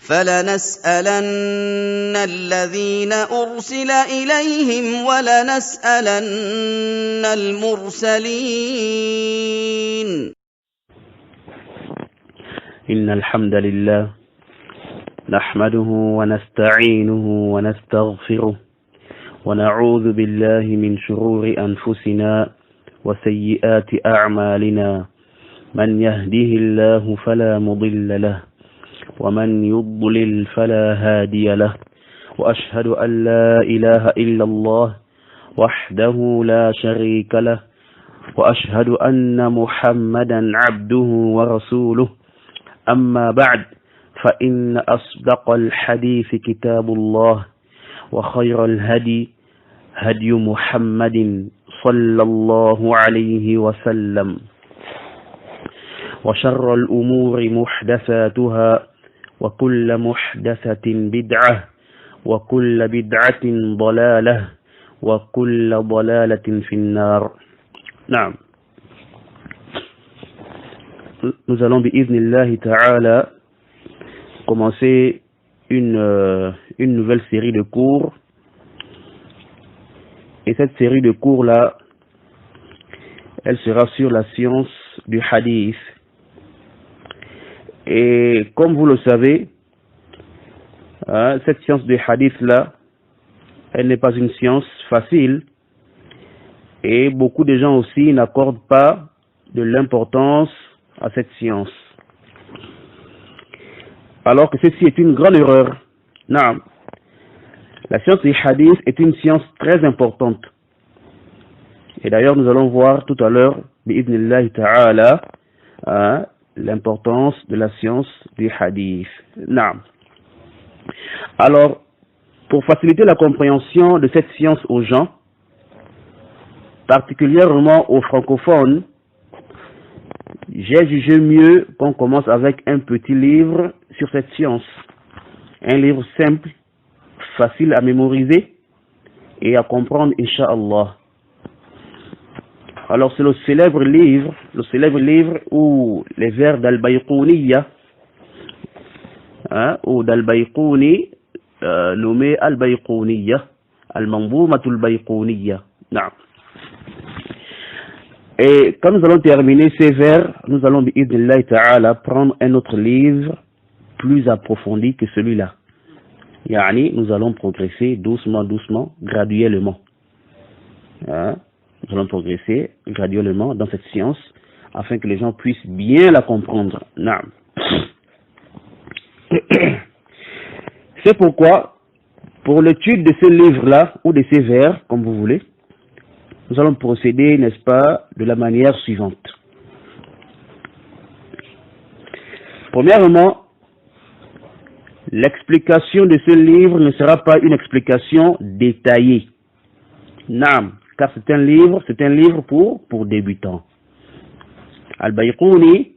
فَلَنَسْأَلَنَّ الَّذِينَ أُرْسِلَ إِلَيْهِمْ وَلَنَسْأَلَنَّ الْمُرْسَلِينَ. إن الحمد لله نحمده ونستعينه ونستغفره ونعوذ بالله من شرور أنفسنا وسيئات أعمالنا من يهده الله فلا مضل له ومن يضلل فلا هادي له وأشهد أن لا إله إلا الله وحده لا شريك له وأشهد أن محمدا عبده ورسوله أما بعد فإن أصدق الحديث كتاب الله وخير الهدي هدي محمد صلى الله عليه وسلم وشر الأمور محدثاتها وكل محدثة بدعة وكل بدعة ضلالة وكل ضلالة في النار. نعم. Nous allons bi'idhnillahi ta'ala commencer une nouvelle série de cours. Et cette série de cours-là, elle sera sur la science du hadith. Et comme vous le savez, cette science du hadith-là, elle n'est pas une science facile. Et beaucoup de gens aussi n'accordent pas de l'importance à cette science. Alors que ceci est une grande erreur. Non. La science du hadith est une science très importante. Et d'ailleurs, nous allons voir tout à l'heure, bi'idhnillahi ta'ala, l'importance de la science du hadith. Non. Alors, pour faciliter la compréhension de cette science aux gens, particulièrement aux francophones, j'ai jugé mieux qu'on commence avec un petit livre sur cette science. Un livre simple, facile à mémoriser et à comprendre, Inch'Allah. Alors c'est le célèbre livre où les vers d'Al-Bayqouniya, ou d'Al-Bayqouni, nommé Al-Bayqouniya, Al-Manzoumatul Bayqouniya. Non. Et quand nous allons terminer ces vers, nous allons bi'idhnillahi ta'ala prendre un autre livre plus approfondi que celui-là. Yani, nous allons progresser doucement, graduellement. Nous allons progresser graduellement dans cette science afin que les gens puissent bien la comprendre. Naam. C'est pourquoi, pour l'étude de ce livre-là, ou de ces vers, comme vous voulez, nous allons procéder, n'est-ce pas, de la manière suivante. Premièrement, l'explication de ce livre ne sera pas une explication détaillée. Naam, car c'est un livre pour débutants. Al-Bayqouni,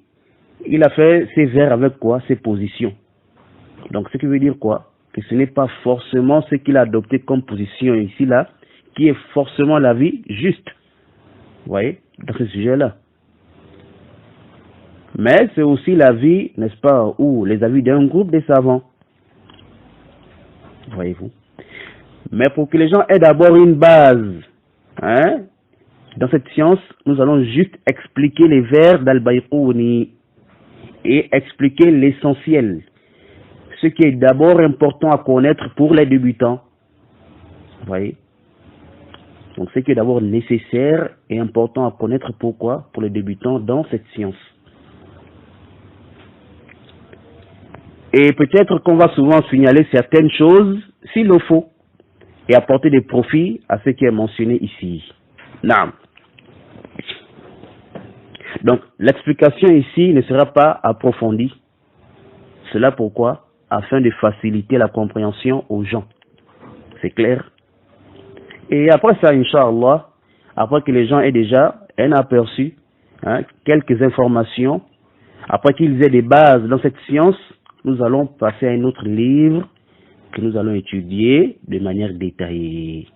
il a fait ses vers avec quoi? Ses positions. Donc, ce qui veut dire quoi? Que ce n'est pas forcément ce qu'il a adopté comme position ici, là, qui est forcément l'avis juste, vous voyez, dans ce sujet-là. Mais c'est aussi l'avis, n'est-ce pas, ou les avis d'un groupe de savants, voyez-vous. Mais pour que les gens aient d'abord une base, dans cette science, nous allons juste expliquer les vers d'Al-Bayqouni et expliquer l'essentiel, ce qui est d'abord important à connaître pour les débutants, vous voyez. Donc, ce qui est d'abord nécessaire et important à connaître, pourquoi? Pour les débutants dans cette science. Et peut-être qu'on va souvent signaler certaines choses, s'il le faut, et apporter des profits à ce qui est mentionné ici. Naam. Donc, l'explication ici ne sera pas approfondie. Cela pourquoi? Afin de faciliter la compréhension aux gens. C'est clair? Et après ça, Inch'Allah, après que les gens aient déjà un aperçu, quelques informations, après qu'ils aient des bases dans cette science, nous allons passer à un autre livre que nous allons étudier de manière détaillée.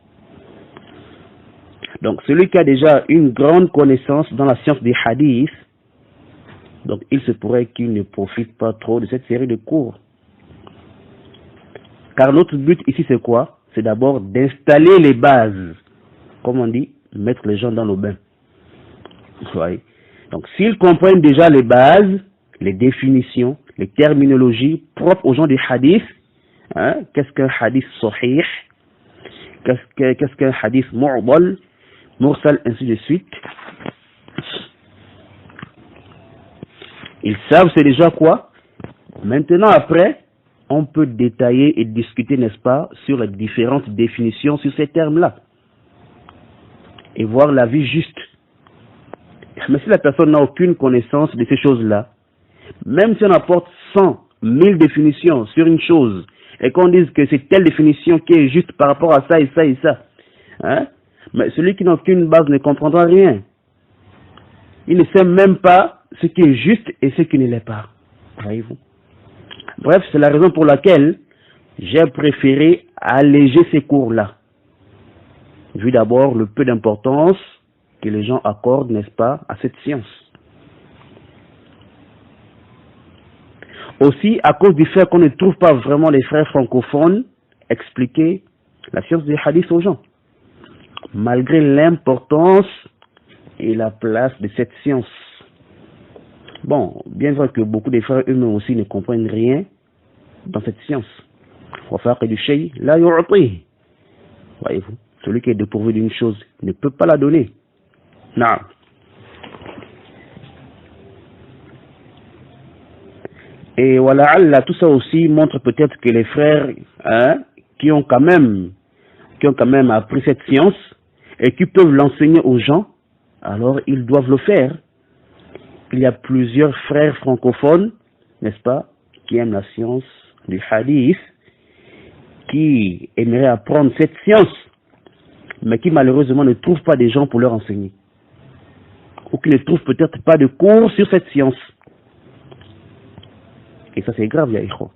Donc, celui qui a déjà une grande connaissance dans la science des hadiths, donc il se pourrait qu'il ne profite pas trop de cette série de cours. Car notre but ici, c'est quoi? C'est d'abord d'installer les bases. Comme on dit, mettre les gens dans le bain. Vous voyez? Donc, s'ils comprennent déjà les bases, les définitions, les terminologies propres aux gens des hadiths, hein, qu'est-ce qu'un hadith sahih, qu'est-ce qu'un hadith mu'dal, mursal, ainsi de suite. Ils savent c'est déjà quoi. Maintenant, après, on peut détailler et discuter, n'est-ce pas, sur les différentes définitions sur ces termes-là. Et voir la vie juste. Mais si la personne n'a aucune connaissance de ces choses-là, même si on apporte 100, 1000 définitions sur une chose, et qu'on dise que c'est telle définition qui est juste par rapport à ça et ça et ça, hein? Mais celui qui n'a aucune base ne comprendra rien. Il ne sait même pas ce qui est juste et ce qui ne l'est pas. Voyez-vous? Bref, c'est la raison pour laquelle j'ai préféré alléger ces cours-là. Vu d'abord le peu d'importance que les gens accordent, n'est-ce pas, à cette science. Aussi, à cause du fait qu'on ne trouve pas vraiment les frères francophones expliquer la science des hadiths aux gens. Malgré l'importance et la place de cette science. Bon, bien vrai que beaucoup de frères eux-mêmes aussi ne comprennent rien dans cette science. Voyez-vous, celui qui est dépourvu d'une chose ne peut pas la donner. Non. Et voilà, tout ça aussi montre peut-être que les frères qui ont quand même appris cette science et qui peuvent l'enseigner aux gens, alors ils doivent le faire. Il y a plusieurs frères francophones, n'est-ce pas, qui aiment la science du hadith, qui aimeraient apprendre cette science, mais qui malheureusement ne trouvent pas des gens pour leur enseigner. Ou qui ne trouvent peut-être pas de cours sur cette science. Et ça c'est grave, ya ikhwa.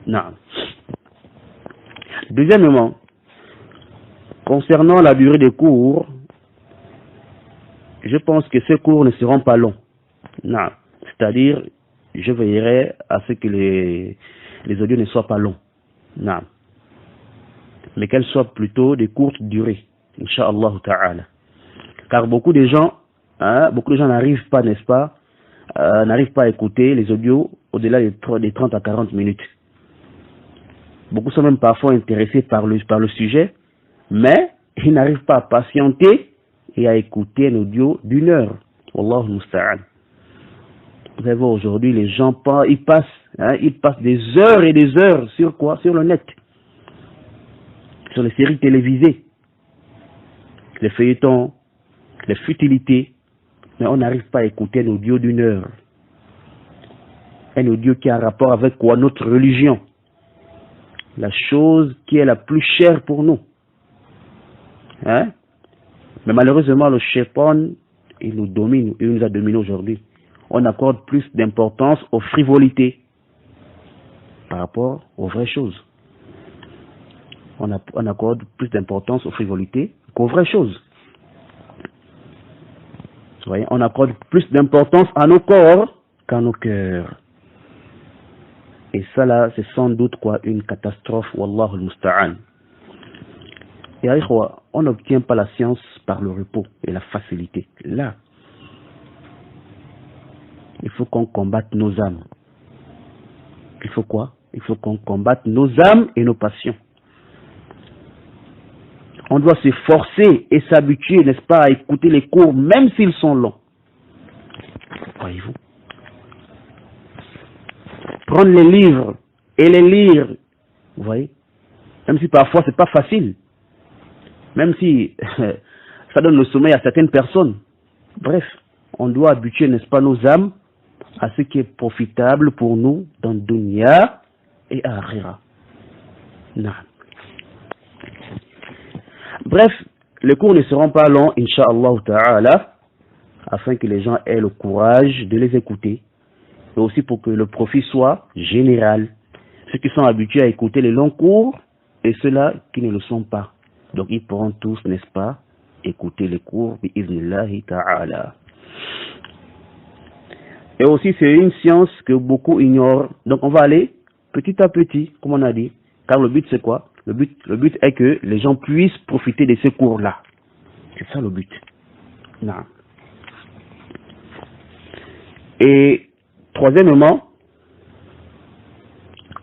Non. Deuxièmement, concernant la durée des cours, je pense que ces cours ne seront pas longs. Non. C'est-à-dire, je veillerai à ce que les audios ne soient pas longs. Non. Mais qu'elles soient plutôt de courte durée. Inch'Allah ta'ala. Car beaucoup de gens n'arrivent pas, n'est-ce pas, n'arrivent pas à écouter les audios au-delà des 30 à 40 minutes. Beaucoup sont même parfois intéressés par le sujet, mais ils n'arrivent pas à patienter et à écouter un audio d'1 heure. Wallahu musta'an. Vous allez voir aujourd'hui, les gens ils passent des heures et des heures sur quoi? Sur le net. Sur les séries télévisées, les feuilletons, les futilités, mais on n'arrive pas à écouter un audio d'1 heure. Un audio qui a un rapport avec quoi? Notre religion. La chose qui est la plus chère pour nous. Hein? Mais malheureusement, le shaitan, il nous domine, il nous a dominés aujourd'hui. On accorde plus d'importance aux frivolités par rapport aux vraies choses. On accorde plus d'importance aux frivolités qu'aux vraies choses. Vous voyez, on accorde plus d'importance à nos corps qu'à nos cœurs. Et ça là, c'est sans doute quoi, une catastrophe, wallahu al-musta'an. Et aïkhwa, on n'obtient pas la science par le repos et la facilité. Là, il faut qu'on combatte nos âmes. Il faut quoi? Il faut qu'on combatte nos âmes et nos passions. On doit se forcer et s'habituer, n'est-ce pas, à écouter les cours, même s'ils sont longs. Voyez-vous? Prendre les livres et les lire, vous voyez? Même si parfois c'est pas facile. Même si ça donne le sommeil à certaines personnes. Bref, on doit habituer, n'est-ce pas, nos âmes à ce qui est profitable pour nous dans dunya et akhira. Non. Bref, les cours ne seront pas longs, incha'Allah ta'ala, afin que les gens aient le courage de les écouter, et aussi pour que le profit soit général. Ceux qui sont habitués à écouter les longs cours, et ceux-là qui ne le sont pas. Donc ils pourront tous, n'est-ce pas, écouter les cours, bi'iznillahi ta'ala. Et aussi, c'est une science que beaucoup ignorent. Donc on va aller petit à petit, comme on a dit. Car le but c'est quoi? Le but est que les gens puissent profiter de ces cours-là. C'est ça le but. Non. Et troisièmement,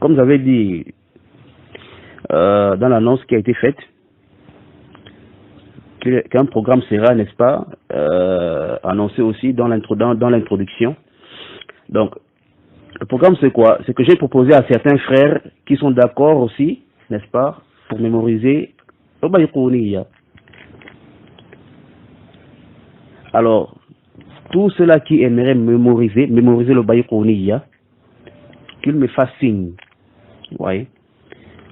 comme j'avais dit dans l'annonce qui a été faite, qu'un programme sera, n'est-ce pas, annoncé aussi dans l'introduction. Donc, le programme c'est quoi? C'est que j'ai proposé à certains frères qui sont d'accord aussi, n'est-ce pas, pour mémoriser le Bayqouniya. Alors, tous ceux-là qui aimeraient mémoriser le Bayqouniya, qu'ils me fassent signe. Vous voyez?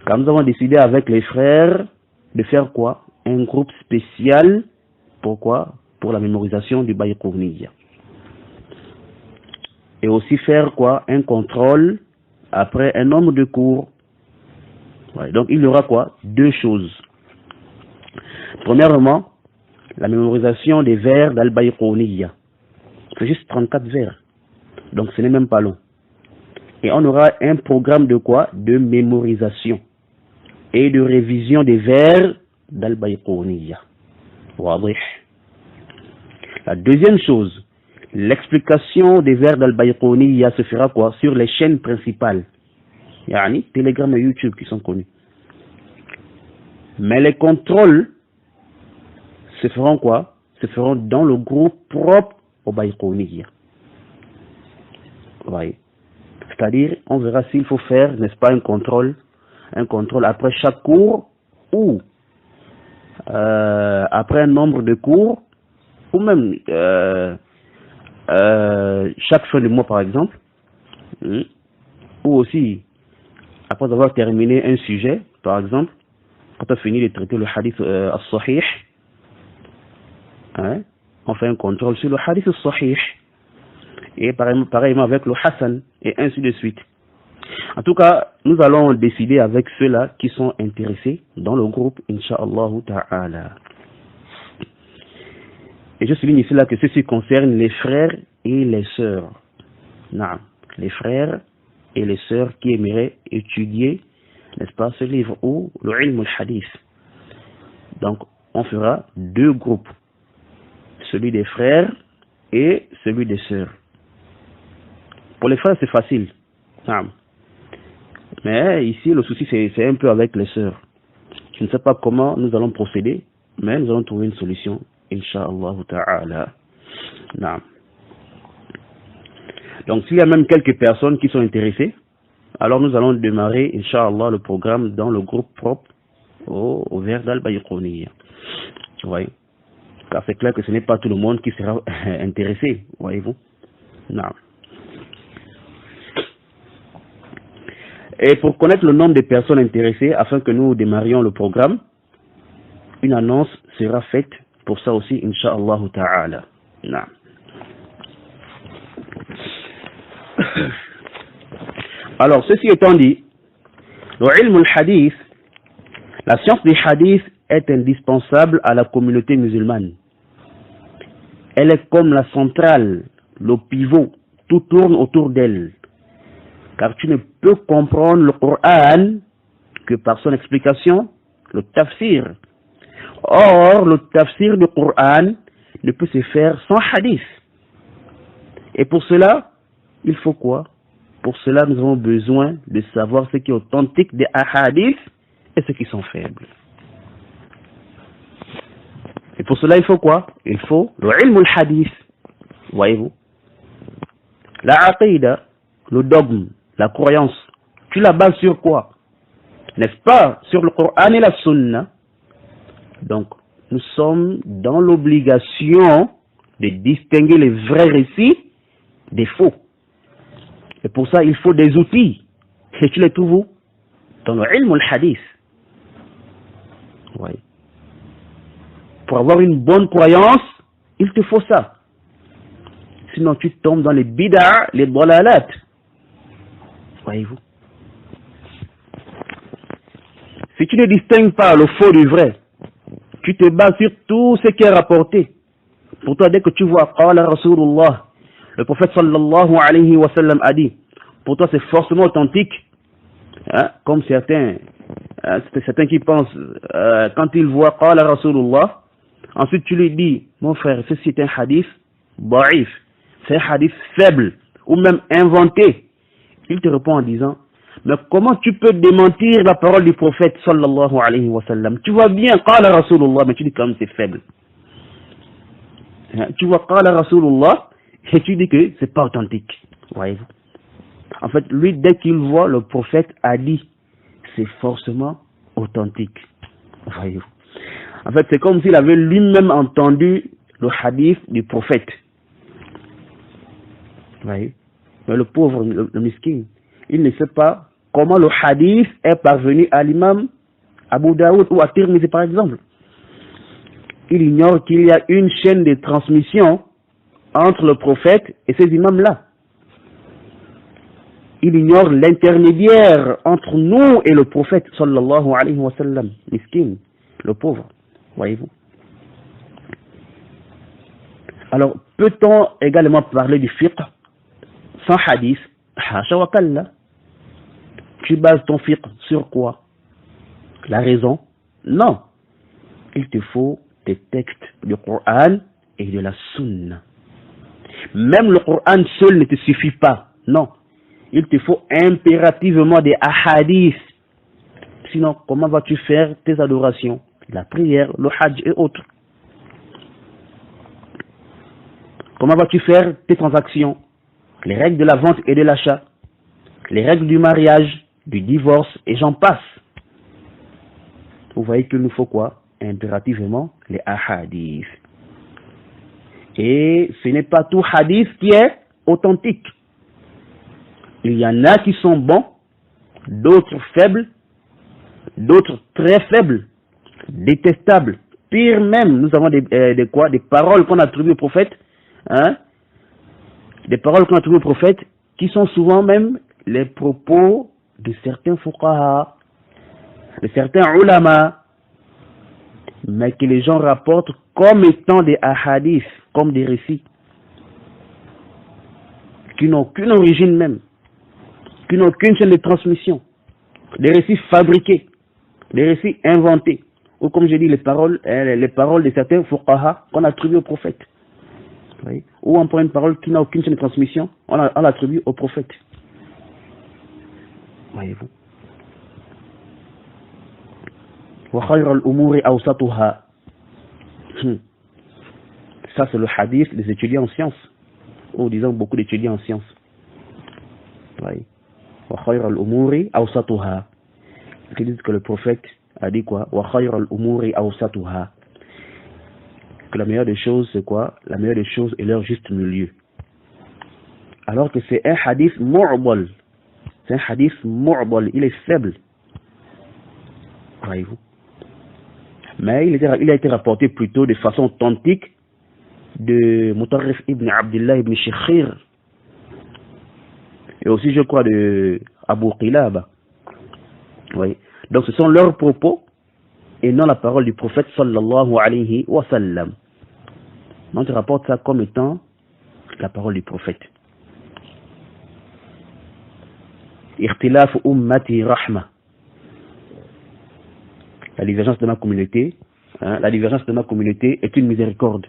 Car nous avons décidé avec les frères de faire quoi? Un groupe spécial. Pourquoi? Pour la mémorisation du Bayqouniya. Et aussi faire quoi? Un contrôle après un nombre de cours. Ouais, donc il y aura quoi? Deux choses. Premièrement, la mémorisation des vers d'Al-Bayqouniya. C'est juste 34 vers. Donc ce n'est même pas long. Et on aura un programme de quoi? De mémorisation et de révision des vers d'Al-Bayqouniya. La deuxième chose, l'explication des vers d'Al-Bayqouniya se fera quoi? Sur les chaînes principales. Yani, Telegram et YouTube qui sont connus. Mais les contrôles se feront quoi? Se feront dans le groupe propre au Bayqouniya. Oui. C'est-à-dire, on verra s'il faut faire, n'est-ce pas, un contrôle après chaque cours ou après un nombre de cours ou même chaque fin de mois par exemple, ou aussi après avoir terminé un sujet, par exemple, quand on a fini de traiter le hadith al-sahih, on fait un contrôle sur le hadith al-sahih, et pareillement avec le Hassan, et ainsi de suite. En tout cas, nous allons décider avec ceux-là qui sont intéressés dans le groupe, Inch'Allah Ta'ala. Et je souligne ici là que ceci concerne les frères et les sœurs. Non, les frères et les sœurs qui aimeraient étudier, n'est-ce pas, ce livre ou le ilm al-hadith. Donc, on fera deux groupes, celui des frères et celui des sœurs. Pour les frères, c'est facile. Non. Mais ici, le souci, c'est un peu avec les sœurs. Je ne sais pas comment nous allons procéder, mais nous allons trouver une solution, Inch'Allah Ta'ala. Non. Donc, s'il y a même quelques personnes qui sont intéressées, alors nous allons démarrer, Inch'Allah, le programme dans le groupe propre au vers d'Al-Bayqouniya. Vous voyez? Car c'est clair que ce n'est pas tout le monde qui sera intéressé, voyez-vous? Non. Et pour connaître le nombre de personnes intéressées, afin que nous démarrions le programme, une annonce sera faite pour ça aussi, Inch'Allah Ta'ala. Non. Alors, ceci étant dit, le ilm al-hadith, la science des hadiths est indispensable à la communauté musulmane. Elle est comme la centrale, le pivot, tout tourne autour d'elle. Car tu ne peux comprendre le Coran que par son explication, le tafsir. Or, le tafsir du Coran ne peut se faire sans hadith. Et pour cela, il faut quoi? Pour cela, nous avons besoin de savoir ce qui est authentique des hadiths et ce qui sont faibles. Et pour cela, il faut quoi? Il faut le ilm al-hadith. Voyez-vous? La aqidah, le dogme, la croyance, tu la bases sur quoi? N'est-ce pas? Sur le Coran et la Sunna. Donc, nous sommes dans l'obligation de distinguer les vrais récits des faux. Et pour ça, il faut des outils. Et tu les trouves où? Dans le ilm al-hadith. Oui. Pour avoir une bonne croyance, il te faut ça. Sinon, tu tombes dans les bid'a, les dalalat. Voyez-vous? Si tu ne distingues pas le faux du vrai, tu te bases sur tout ce qui est rapporté. Pour toi, dès que tu vois Qala Rasulullah, le prophète sallallahu alayhi wa sallam a dit, pour toi c'est forcément authentique, comme certains qui pensent, quand ils voient Qala Rasulullah, ensuite tu lui dis, mon frère, ceci est un hadith da'if, c'est un hadith faible, ou même inventé. Il te répond en disant, mais comment tu peux démentir la parole du prophète sallallahu alayhi wa sallam? Tu vois bien Qala Rasulullah, mais tu dis quand même c'est faible. Tu vois Qala Rasulullah, et tu dis que c'est pas authentique. Voyez-vous? En fait, lui, dès qu'il voit le prophète a dit, c'est forcément authentique. Voyez-vous? En fait, c'est comme s'il avait lui-même entendu le hadith du prophète. Voyez? Mais le pauvre, le miskin, il ne sait pas comment le hadith est parvenu à l'imam Abu Daoud ou à Tirmidhi par exemple. Il ignore qu'il y a une chaîne de transmission entre le prophète et ces imams-là. Il ignore l'intermédiaire entre nous et le prophète sallallahu alayhi wa sallam. Miskin, le pauvre, voyez-vous. Alors, peut-on également parler du fiqh sans hadith? Hasha wa kalla. Tu bases ton fiqh sur quoi? La raison? Non. Il te faut des textes du Coran et de la Sunna. Même le Coran seul ne te suffit pas. Non. Il te faut impérativement des ahadiths. Sinon, comment vas-tu faire tes adorations? La prière, le hajj et autres. Comment vas-tu faire tes transactions? Les règles de la vente et de l'achat, les règles du mariage, du divorce, et j'en passe. Vous voyez qu'il nous faut quoi? Impérativement les ahadiths. Et ce n'est pas tout hadith qui est authentique. Il y en a qui sont bons, d'autres faibles, d'autres très faibles, détestables. Pire même, nous avons des paroles qu'on attribue au prophète, des paroles qu'on attribue au prophète, qui sont souvent même les propos de certains fuqaha, de certains ulama, mais que les gens rapportent comme étant des ahadiths, comme des récits, qui n'ont aucune origine même, qui n'ont aucune chaîne de transmission, des récits fabriqués, des récits inventés, ou comme je dis, les paroles de certains fuqaha qu'on attribue au prophète. Oui. Ou on prend une parole qui n'a aucune chaîne de transmission, on l'attribue au prophète. Voyez-vous. وَخَيْرَ الْأُمُورِ أَوْسَطُهَا. Ça c'est le hadith des étudiants en sciences, ou disons beaucoup d'étudiants en sciences. Oui. وَخَيْرَ الْأُمُورِ أَوْسَطُهَا. Ils disent que le prophète a dit quoi? وَخَيْرَ الْأُمُورِ أَوْسَطُهَا. Que la meilleure des choses, c'est quoi? La meilleure des choses est leur juste milieu. Alors que c'est un hadith mu'bal. C'est un hadith mu'bal. Il est faible. Voyez-vous. Mais il a été rapporté plutôt de façon authentique de Mutarrif ibn Abdullah ibn Shikhir. Et aussi, je crois, de Abu Qilaba. Oui. Donc, ce sont leurs propos et non la parole du prophète sallallahu alayhi wa sallam. On te rapporte ça comme étant la parole du prophète. Ikhtilaf ummati rahma. La divergence de ma communauté, la divergence de ma communauté est une miséricorde.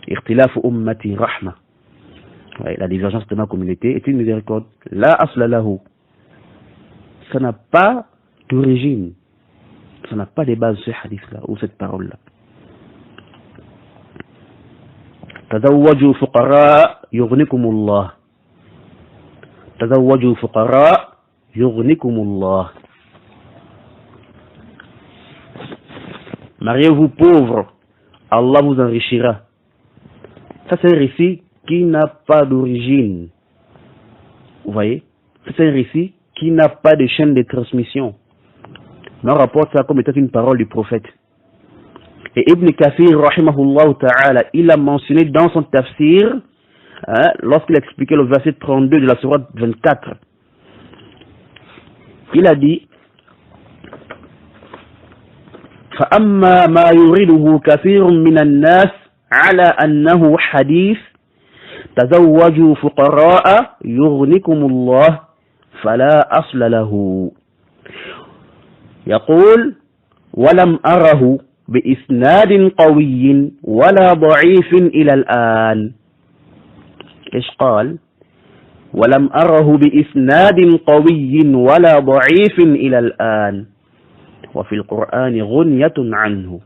Ikhtilaf ummati rahma. La divergence de ma communauté est une miséricorde. La asla lahu. Ça n'a pas d'origine. Ça n'a pas de base ce hadith-là ou cette parole-là. تزوجوا فقراء يغنيكم الله. تزوجوا فقراء يغنيكم الله. Mariez-vous pauvres, Allah vous enrichira. Ça c'est un récit qui n'a pas d'origine. Vous voyez? C'est un récit qui n'a pas de chaîne de transmission. Mais on rapporte ça comme étant une parole du prophète. Et Ibn Kathir, rahimahullah ta'ala, il a mentionné dans son tafsir, lorsqu'il expliquait le verset 32 de la sourate 24, il a dit فَأَمَّا مَا يُرِدُهُ كَثِيرٌ مِنَ النَّاسِ عَلَى أَنَّهُ حَدِيثٌ تَزَوَّجُوا فُقَرَاءَ يُغْنِكُمُ اللَّهُ فلا أصل له. يقول ولم أره بإسناد قوي ولا ضعيف إلى الآن. إيش قال؟ ولم أره بإسناد قوي ولا ضعيف إلى الآن وفي القرآن غنية عنه.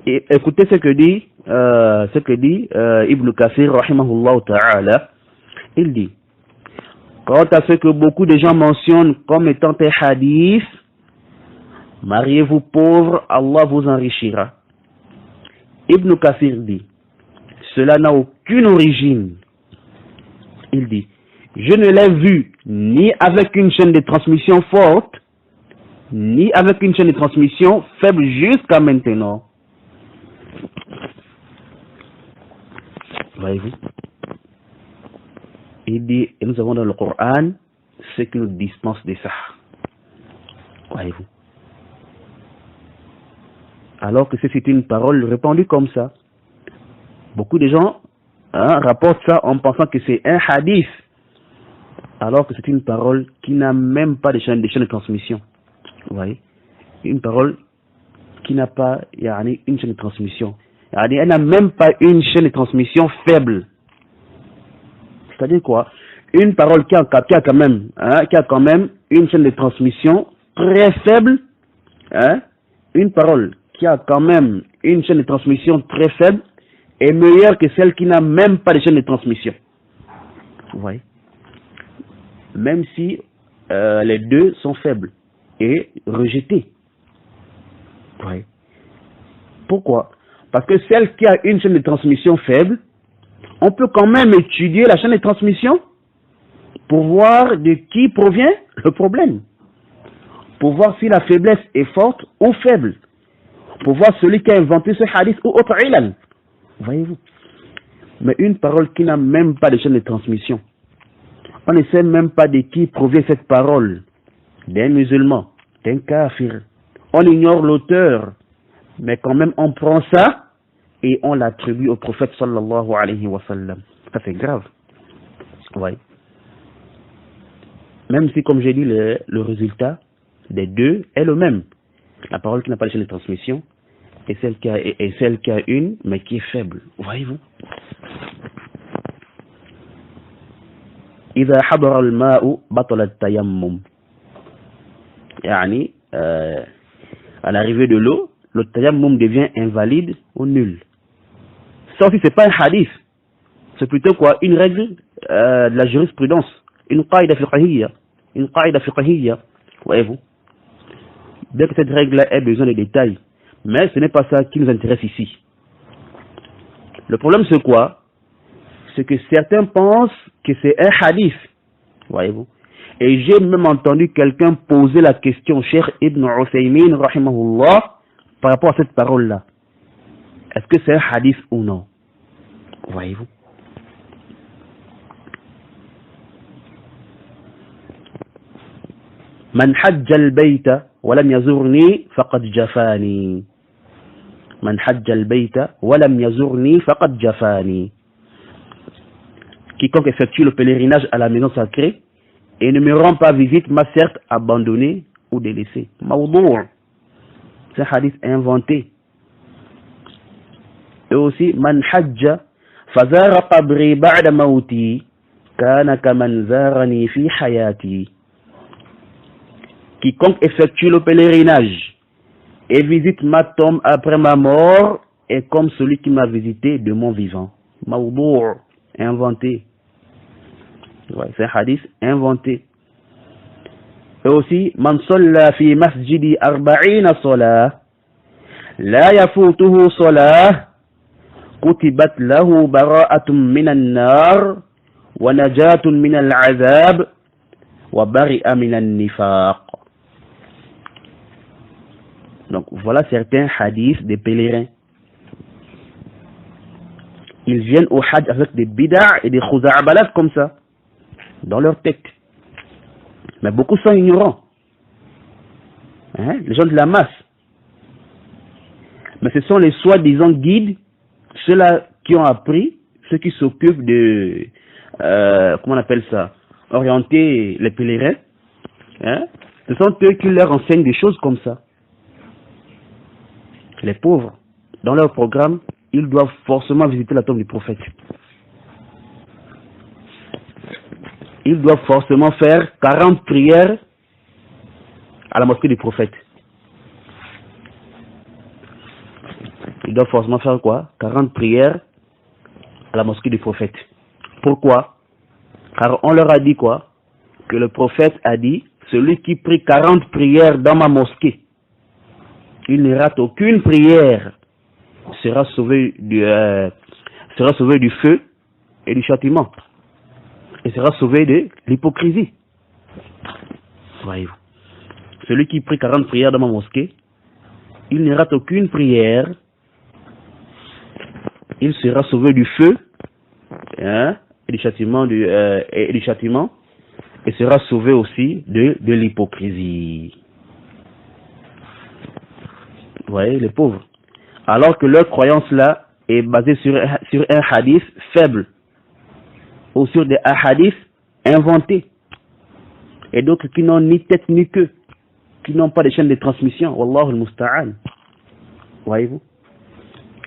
Écoutez ce que dit Ibn Kathir rahimahullah ta'ala. Il dit, quant à ce que beaucoup de gens mentionnent comme étant un hadith, mariez-vous pauvres, Allah vous enrichira. Ibn Kathir dit, cela n'a aucune origine. Il dit, je ne l'ai vu ni avec une chaîne de transmission forte, ni avec une chaîne de transmission faible jusqu'à maintenant. Voyez-vous? Il dit, et nous avons dans le Coran ce qui nous dispense de ça. Voyez-vous? Alors que c'est une parole répandue comme ça. Beaucoup de gens rapportent ça en pensant que c'est un hadith, alors que c'est une parole qui n'a même pas de chaîne de transmission. Vous voyez? Une parole qui n'a pas une chaîne de transmission. Elle n'a même pas une chaîne de transmission faible. C'est-à-dire quoi? Une parole qui a quand même une chaîne de transmission très faible, une parole qui a quand même une chaîne de transmission très faible est meilleure que celle qui n'a même pas de chaîne de transmission. Vous voyez? Même si les deux sont faibles et rejetés. Vous voyez? Pourquoi? Parce que celle qui a une chaîne de transmission faible, on peut quand même étudier la chaîne de transmission pour voir de qui provient le problème. Pour voir si la faiblesse est forte ou faible. Pour voir celui qui a inventé ce hadith ou autre ilal. Voyez-vous? Mais une parole qui n'a même pas de chaîne de transmission. On ne sait même pas de qui provient cette parole. D'un musulman, d'un kafir. On ignore l'auteur. Mais quand même on prend ça et on l'attribue au prophète sallallahu alayhi wa sallam. Ça c'est grave. Ouais. Même si, comme j'ai dit, le résultat des deux est le même. La parole qui n'a pas de chaîne de transmission et celle qui a une, mais qui est faible. Voyez-vous? إذا حضر الماء بطل التيمم. يعني à l'arrivée de l'eau, le tayammum devient invalide ou nul. Ça aussi, c'est pas un hadith. C'est plutôt quoi? Une règle de la jurisprudence. Une qaïda fiqhiyya. Une qaïda fiqhiyya. Voyez-vous? Bien que cette règle-là ait besoin de détails. Mais ce n'est pas ça qui nous intéresse ici. Le problème, c'est quoi? C'est que certains pensent que c'est un hadith. Voyez-vous? Et j'ai même entendu quelqu'un poser la question, Cheikh Ibn Uthaymin, rahimahullah, par rapport à cette parole-là. Est-ce que c'est un hadith ou non? Voyez-vous? Man hajja al-bayta wa lam yazurni faqad jafani. Man hajja al-bayta wa lam yazurni faqad jafani. Quiconque effectue le pèlerinage à la maison sacrée et ne me rend pas visite m'a certes abandonné ou délaissé. Mawdou'. C'est un hadith inventé. Et aussi, man hajja fazara qabri ba'da mawti kana kaman zarani fi hayati. Quiconque effectue le pèlerinage et visite ma tombe après ma mort est comme celui qui m'a visité de mon vivant. Mawdou', inventé. Ouais, c'est un hadith inventé. Et aussi, man salla fi masjidi arba'ina salah la yafutuhu salah kutibat lahu bara'atun minan nar wa najatun minal azab wa bari'a minan nifaq. Donc voilà certains hadiths des pèlerins. Ils viennent au hajj avec des bid'a et des khuza'abalat comme ça dans leur tête. Mais beaucoup sont ignorants. Les gens de la masse. Mais ce sont les soi-disant guides, ceux-là qui ont appris, ceux qui s'occupent de comment on appelle ça, orienter les pèlerins, hein, ce sont eux qui leur enseignent des choses comme ça. Les pauvres, dans leur programme, ils doivent forcément visiter la tombe du prophète. Ils doivent forcément faire 40 prières à la mosquée du prophète. Ils doivent forcément faire quoi? 40 prières à la mosquée du prophète. Pourquoi? Car on leur a dit quoi? Que le prophète a dit, celui qui prie 40 prières dans ma mosquée, il ne rate aucune prière, sera sauvé du feu et du châtiment. Et sera sauvé de l'hypocrisie. Voyez-vous. Celui qui prie 40 prières dans ma mosquée, il ne rate aucune prière, il sera sauvé du feu, hein, et du châtiment, et sera sauvé aussi de l'hypocrisie. Vous voyez, les pauvres. Alors que leur croyance là est basée sur un hadith faible, ou sur des hadiths inventés, et d'autres qui n'ont ni tête ni queue, qui n'ont pas de chaîne de transmission. Wallahu al-musta'an. Voyez-vous.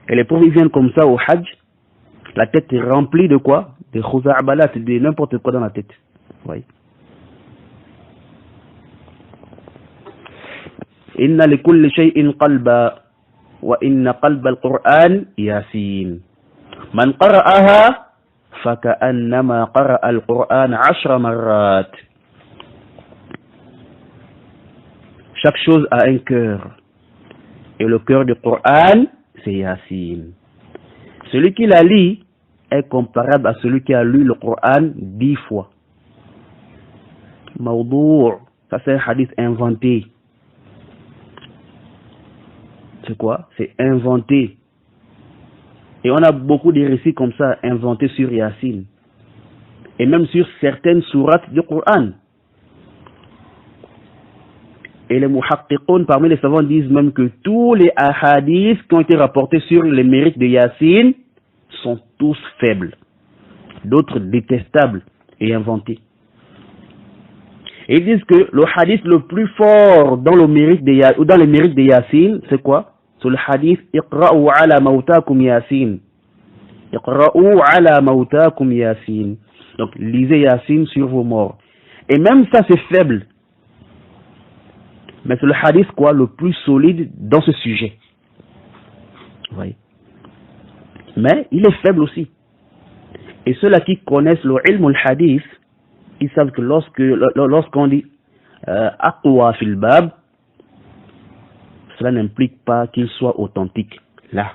Et les pauvres, ils viennent comme ça au Hajj, la tête est remplie de quoi? De khuza'balat, de n'importe quoi dans la tête. Voyez. Inna li kulli shay'in qalba wa inna qalba al-Qur'an yasin. Man qara'aha فكأنما قرأ القرآن 10 مرات. Chaque chose a un cœur. Et le cœur du Coran, c'est Yasin. Celui qui la lit est comparable à celui qui a lu le Coran 10 fois. Mawdou', ça c'est un hadith inventé. C'est quoi? C'est inventé. Et on a beaucoup de récits comme ça inventés sur Yasin. Et même sur certaines sourates du Coran. Et les muhaqqiqoun parmi les savants disent même que tous les ahadiths qui ont été rapportés sur les mérites de Yasin sont tous faibles. D'autres détestables et inventés. Et ils disent que le hadith le plus fort dans le mérite de Yasin, c'est quoi? C'est le hadith Iqra'u ala mawtakum Yasin. Iqra'u ala mawtakum Yasin. Donc lisez Yasin sur vos morts. Et même ça c'est faible. Mais c'est le hadith quoi le plus solide dans ce sujet. Vous voyez. Mais il est faible aussi. Et ceux-là qui connaissent le ilm al-hadith, ils savent que lorsqu'on dit aqwa fil bab, cela n'implique pas qu'il soit authentique. Là,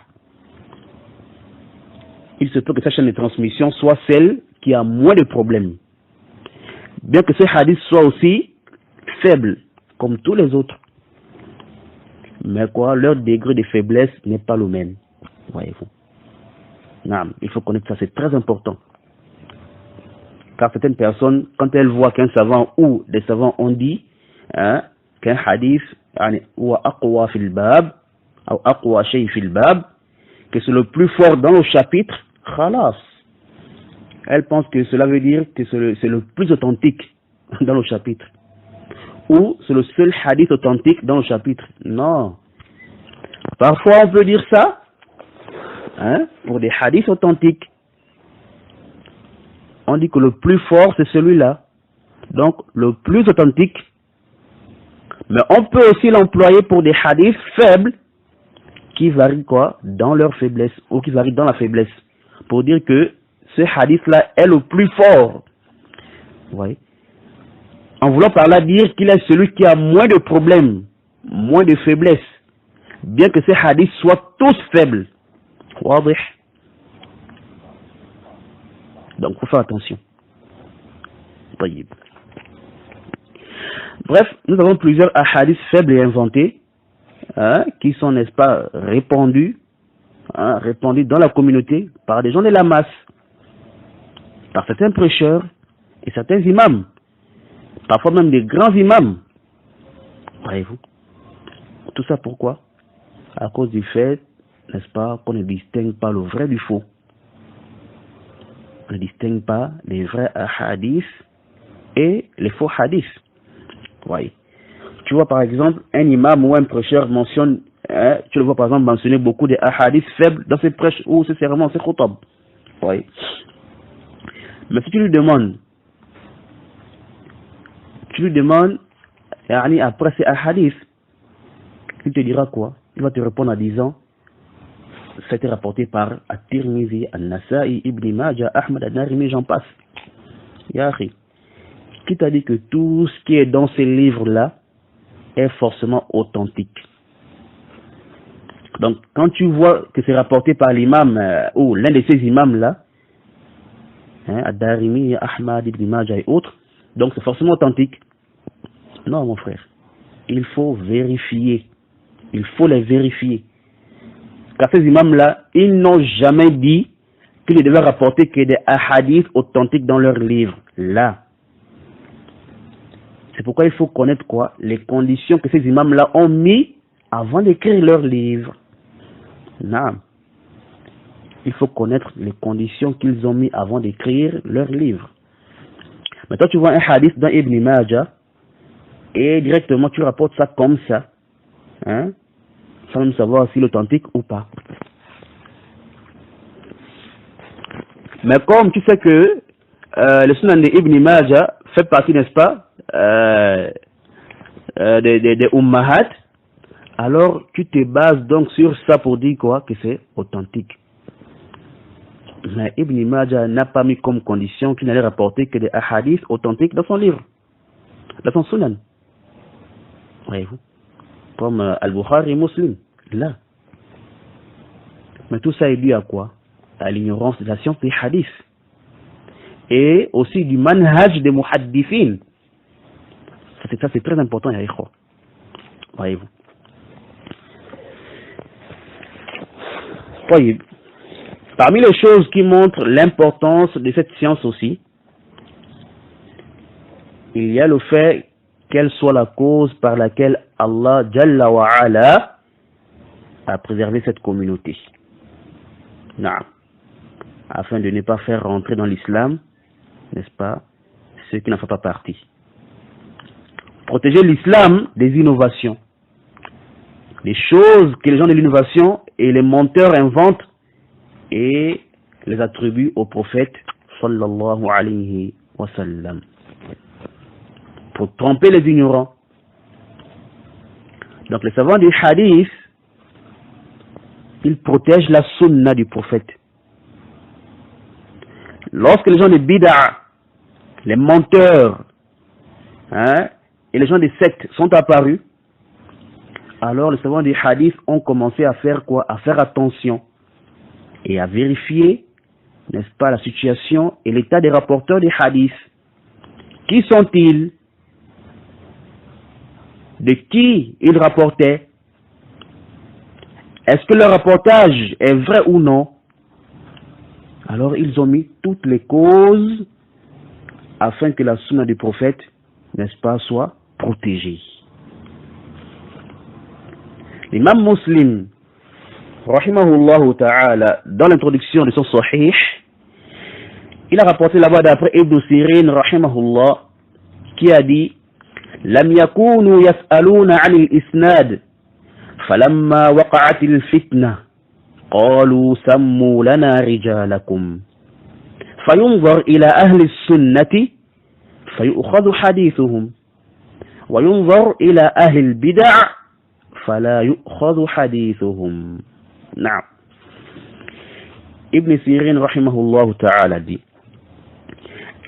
il se peut que sa chaîne de transmission soit celle qui a moins de problèmes. Bien que ce hadith soit aussi faible, comme tous les autres. Mais quoi, leur degré de faiblesse n'est pas le même. Voyez-vous. Non, il faut connaître ça, c'est très important. Car certaines personnes, quand elles voient qu'un savant ou des savants ont dit qu'un hadith ou aqwa fil bab ou aqwa shay fil bab, que c'est le plus fort dans le chapitre, khalas. Elles pensent que cela veut dire que c'est le plus authentique dans le chapitre. Ou c'est le seul hadith authentique dans le chapitre. Non. Parfois on peut dire ça pour des hadiths authentiques. On dit que le plus fort c'est celui-là. Donc le plus authentique. Mais on peut aussi l'employer pour des hadiths faibles qui varient quoi? Dans leur faiblesse ou qui varient dans la faiblesse. Pour dire que ce hadith-là est le plus fort. Vous voyez? En voulant par là dire qu'il est celui qui a moins de problèmes, moins de faiblesses. Bien que ces hadiths soient tous faibles. Wadih. Donc, il faut faire attention. Taïb. Bref, nous avons plusieurs hadiths faibles et inventés qui sont, n'est-ce pas, répandus dans la communauté par des gens de la masse, par certains prêcheurs et certains imams, parfois même des grands imams. Voyez-vous. Tout ça pourquoi? À cause du fait, n'est-ce pas, qu'on ne distingue pas le vrai du faux. ne distingue pas les vrais hadiths et les faux hadiths. Oui. Tu vois par exemple, un imam ou un prêcheur mentionne, tu le vois par exemple mentionner beaucoup de hadiths faibles dans ses prêches ou ses sermons, ses khutab. Oui. Mais si tu lui demandes, après ces hadiths, il te dira quoi? Il va te répondre en disant, c'était rapporté par At-Tirmidhi, An-Nasa'i, Ibn Majah, Ahmad, Ad-Darimi, j'en passe. Yahri, qui t'a dit que tout ce qui est dans ces livres-là est forcément authentique? Donc, quand tu vois que c'est rapporté par l'imam ou l'un de ces imams-là, Ad-Darimi, Ahmad, Ibn Majah et autres, donc c'est forcément authentique. Non, mon frère. Il faut vérifier. Il faut les vérifier. Car ces imams-là, ils n'ont jamais dit qu'ils ne devaient rapporter que des hadiths authentiques dans leurs livres. Là. C'est pourquoi il faut connaître quoi? Les conditions que ces imams-là ont mis avant d'écrire leurs livres. Non. Il faut connaître les conditions qu'ils ont mis avant d'écrire leurs livres. Mais toi, tu vois un hadith dans Ibn Majah et directement tu rapportes ça comme ça. Sans même savoir s'il est authentique ou pas. Mais comme tu sais que le sunan de Ibn Majah fait partie, n'est-ce pas, des ummahat, alors tu te bases donc sur ça pour dire quoi? Que c'est authentique. Mais Ibn Majah n'a pas mis comme condition qu'il n'allait rapporter que des hadiths authentiques dans son livre, dans son sunan. Voyez-vous? Comme Al-Bukhari et Muslim. Là. Mais tout ça est dû à quoi? À l'ignorance de la science des hadiths. Et aussi du manhaj des muhaddithin. Ça c'est très important, ya ikhwa. Voyez-vous. Parmi les choses qui montrent l'importance de cette science aussi, il y a le fait qu'elle soit la cause par laquelle Allah Jalla wa Ala a préservé cette communauté. Non. Afin de ne pas faire rentrer dans l'islam, n'est-ce pas, ceux qui n'en font pas partie. Protéger l'islam des innovations. Les choses que les gens de l'innovation et les menteurs inventent et les attribuent au prophète sallallahu alayhi wa sallam. Pour tromper les ignorants. Donc les savants du hadith, ils protègent la sunna du prophète. Lorsque les gens des bid'a, les menteurs, et les gens des sectes sont apparus, alors les savants du hadith ont commencé à faire quoi? À faire attention et à vérifier, n'est-ce pas, la situation et l'état des rapporteurs des hadiths. Qui sont-ils? De qui ils rapportaient? Est-ce que leur rapportage est vrai ou non? Alors ils ont mis toutes les causes afin que la sunna du prophète, n'est-ce pas, soit protégée. L'imam Muslim, rahimahullah ta'ala, dans l'introduction de son Sahih, il a rapporté là-bas d'après Ibn Sirin, rahimahullah, qui a dit: لم يكونوا يسألون عن الإسناد فلما وقعت الفتنة قالوا سموا لنا رجالكم فينظر إلى أهل السنة فيؤخذ حديثهم وينظر إلى أهل البدع فلا يؤخذ حديثهم. نعم. Ibn Sirin rahimahullah ta'ala dit: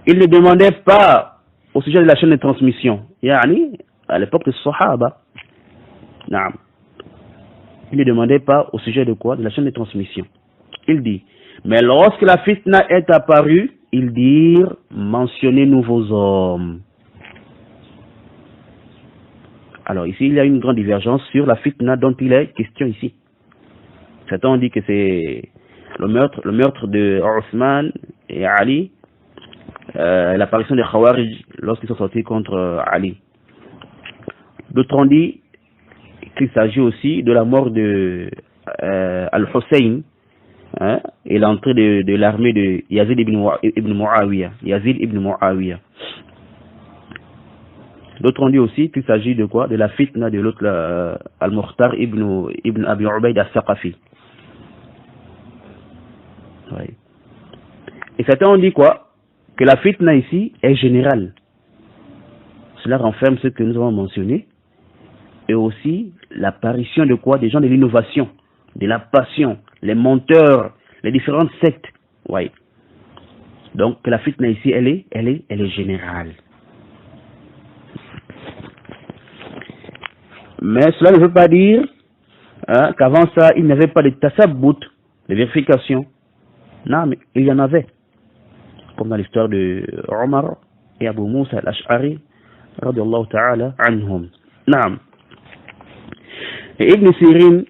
il ne demandait pas au sujet de la chaîne de transmission, yani à l'époque des Sahaba. Naam. Il ne demandait pas au sujet de quoi? De la chaîne de transmission. Il dit: mais lorsque la fitna est apparue, ils dirent: mentionnez-nous vos hommes. Alors ici, il y a une grande divergence sur la fitna dont il est question ici. Certains ont dit que c'est le meurtre de Othman et Ali, l'apparition des Khawarij lorsqu'ils sont sortis contre Ali. D'autres ont dit qu'il s'agit aussi de la mort de Al-Hussein, hein, et l'entrée de l'armée de Yazid ibn Muawiyah. Yazid ibn Muawiyah. D'autres ont dit aussi qu'il s'agit de quoi? De la fitna de l'autre, Al-Mukhtar ibn Abi Ubayd al-Thaqafi. Ouais. Et certains ont dit quoi? Que la fitna ici est générale. Cela renferme ce que nous avons mentionné. Et aussi l'apparition de quoi? Des gens de l'innovation, de la passion, les menteurs, les différentes sectes. Ouais. Donc la fitna ici, elle est générale. Mais cela ne veut pas dire qu'avant ça, il n'y avait pas de tasabbout, de vérification. Non, mais il y en avait. Comme dans l'histoire de Omar et Abu Moussa al-Ash'ari, radiyallahu ta'ala anhum. Naam. Et Ibn Sirin,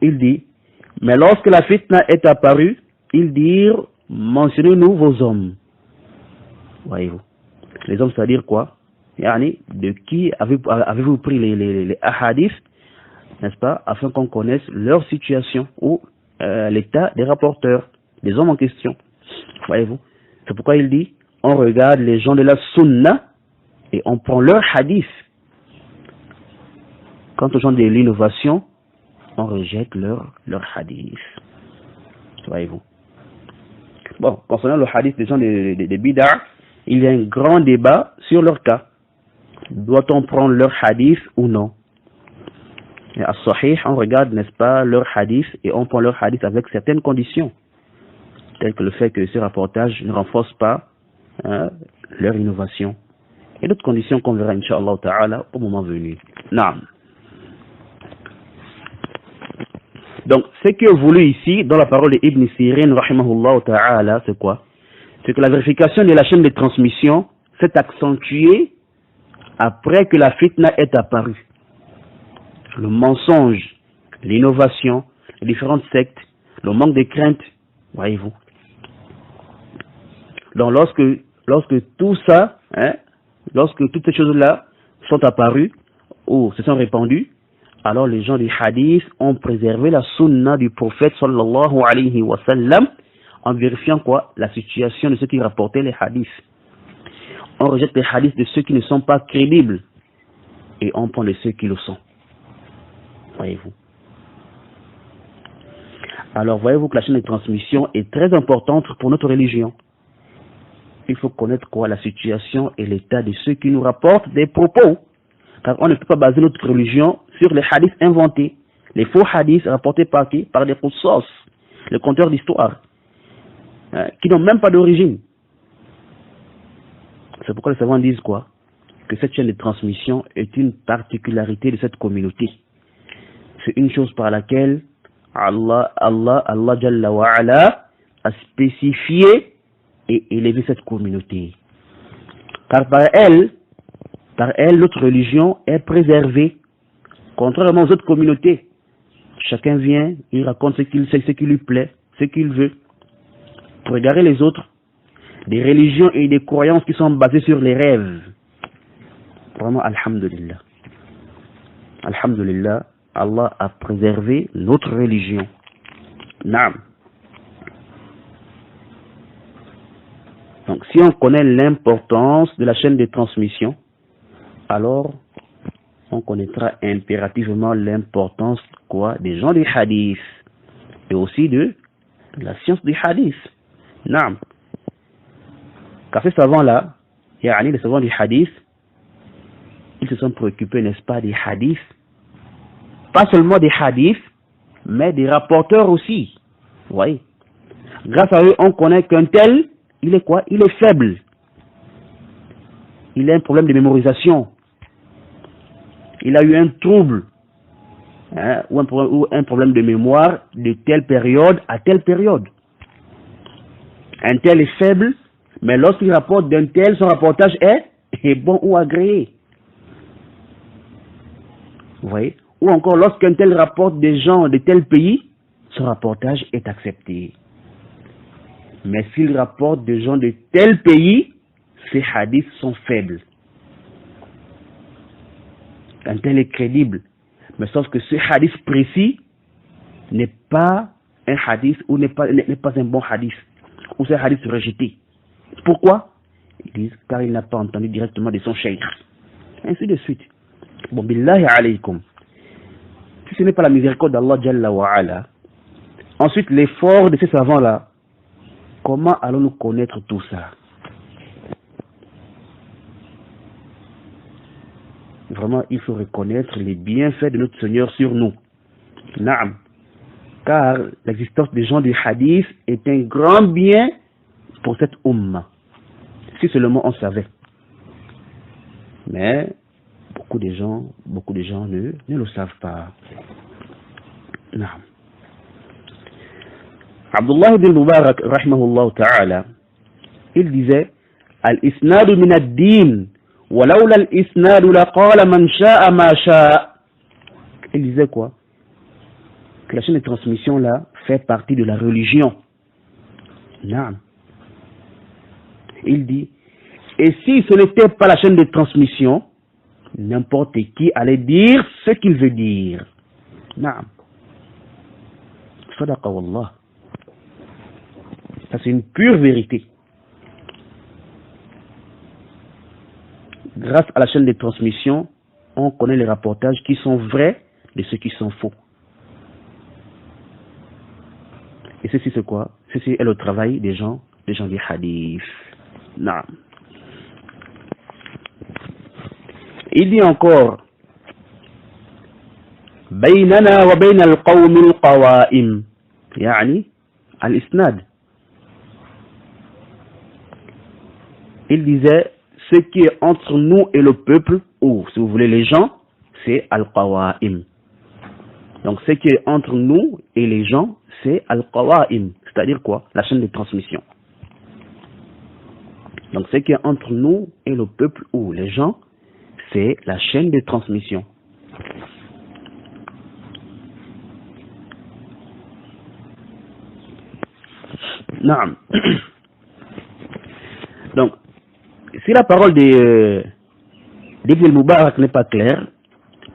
il dit, mais lorsque la fitna est apparue, ils dirent, mentionnez-nous vos hommes. Voyez-vous. Les hommes, c'est-à-dire quoi? Yani, de qui avez-vous pris les ahadiths, n'est-ce pas, afin qu'on connaisse leur situation ou l'état des rapporteurs, des hommes en question. Voyez-vous. C'est pourquoi il dit, on regarde les gens de la sunna et on prend leur hadith. Quant aux gens de l'innovation, on rejette leur hadith. Voyez-vous. Bon, concernant le hadith des gens de bid'a, il y a un grand débat sur leur cas. Doit-on prendre leur hadith ou non? Et à Sahih, on regarde, n'est-ce pas, leur hadith et on prend leur hadith avec certaines conditions, telles que le fait que ce rapportage ne renforce pas leur innovation. Et d'autres conditions qu'on verra, Inch'Allah Ta'ala, au moment venu. Naam. Donc, ce qui est voulu ici, dans la parole d'Ibn Sirin, rahimahullah ta'ala, c'est quoi? C'est que la vérification de la chaîne de transmission s'est accentuée après que la fitna est apparue. Le mensonge, l'innovation, les différentes sectes, le manque de crainte, voyez-vous. Donc, lorsque tout ça, lorsque toutes ces choses-là sont apparues ou se sont répandues, alors les gens du hadith ont préservé la sunna du prophète sallallahu alayhi wa sallam en vérifiant quoi? La situation de ceux qui rapportaient les hadiths. On rejette les hadiths de ceux qui ne sont pas crédibles et on prend de ceux qui le sont. Voyez-vous. Alors voyez-vous que la chaîne de transmission est très importante pour notre religion. Il faut connaître quoi? La situation et l'état de ceux qui nous rapportent des propos. Car on ne peut pas baser notre religion sur les hadiths inventés, les faux hadiths rapportés par qui? Par des qusas, les conteurs d'histoire, qui n'ont même pas d'origine. C'est pourquoi les savants disent quoi? Que cette chaîne de transmission est une particularité de cette communauté. C'est une chose par laquelle Allah Jalla wa Ala a spécifié et élevé cette communauté. Car par elle, notre religion est préservée, contrairement aux autres communautés. Chacun vient, il raconte ce qu'il sait, ce qui lui plaît, ce qu'il veut. Pour égarer les autres, des religions et des croyances qui sont basées sur les rêves. Vraiment, alhamdulillah. Alhamdulillah, Allah a préservé notre religion. Naam. Donc, si on connaît l'importance de la chaîne de transmission, alors on connaîtra impérativement l'importance quoi des gens du hadith et aussi de la science du hadith. Naam. Car ces savants-là, les savants du hadith, ils se sont préoccupés, n'est-ce pas, des hadiths, pas seulement des hadiths, mais des rapporteurs aussi. Vous voyez. Grâce à eux, on connaît qu'un tel, il est quoi? Il est faible. Il a un problème de mémorisation. Il a eu un trouble ou un problème de mémoire de telle période à telle période. Un tel est faible, mais lorsqu'il rapporte d'un tel, son rapportage est bon ou agréé. Vous voyez? Ou encore, lorsqu'un tel rapporte des gens de tel pays, son rapportage est accepté. Mais s'il rapporte des gens de tel pays, ces hadiths sont faibles. Un tel est crédible, mais sauf que ce hadith précis n'est pas un hadith ou n'est pas un bon hadith, ou c'est un hadith rejeté. Pourquoi? Ils disent car il n'a pas entendu directement de son cheikh. Ainsi de suite. Bon, billahi alaykum. Si ce n'est pas la miséricorde d'Allah Jalla wa Ala, ensuite l'effort de ces savants-là, comment allons-nous connaître tout ça? Vraiment, il faut reconnaître les bienfaits de notre Seigneur sur nous. Naam. Car l'existence des gens du hadith est un grand bien pour cette umma. Si seulement on savait. Mais beaucoup de gens ne le savent pas. Naam. Abdullah ibn Mubarak, rahimahullah ta'ala, il disait Al-isnadu min ad-din, wa lawla al-isnadu laqala man sha'a ma sha'a. Il disait quoi? Que la chaîne de transmission là fait partie de la religion. Naam. Il dit, et si ce n'était pas la chaîne de transmission, n'importe qui allait dire ce qu'il veut dire. Naam. Sadaqa wallah. Ça c'est une pure vérité. Grâce à la chaîne de transmission, on connaît les rapportages qui sont vrais de ceux qui sont faux. Et ceci c'est quoi? Ceci est le travail des gens du hadith. Naam. Il dit encore بيننا وبين القوم القوائم يعني الإسناد. Il disait ce qui est entre nous et le peuple, ou si vous voulez les gens, c'est al-qawa'im. Donc ce qui est entre nous et les gens, c'est al-qawa'im, c'est-à-dire quoi? La chaîne de transmission. Donc ce qui est entre nous et le peuple ou les gens, c'est la chaîne de transmission. Naam. Donc, si la parole d'Ibn al-Mubarak n'est pas claire,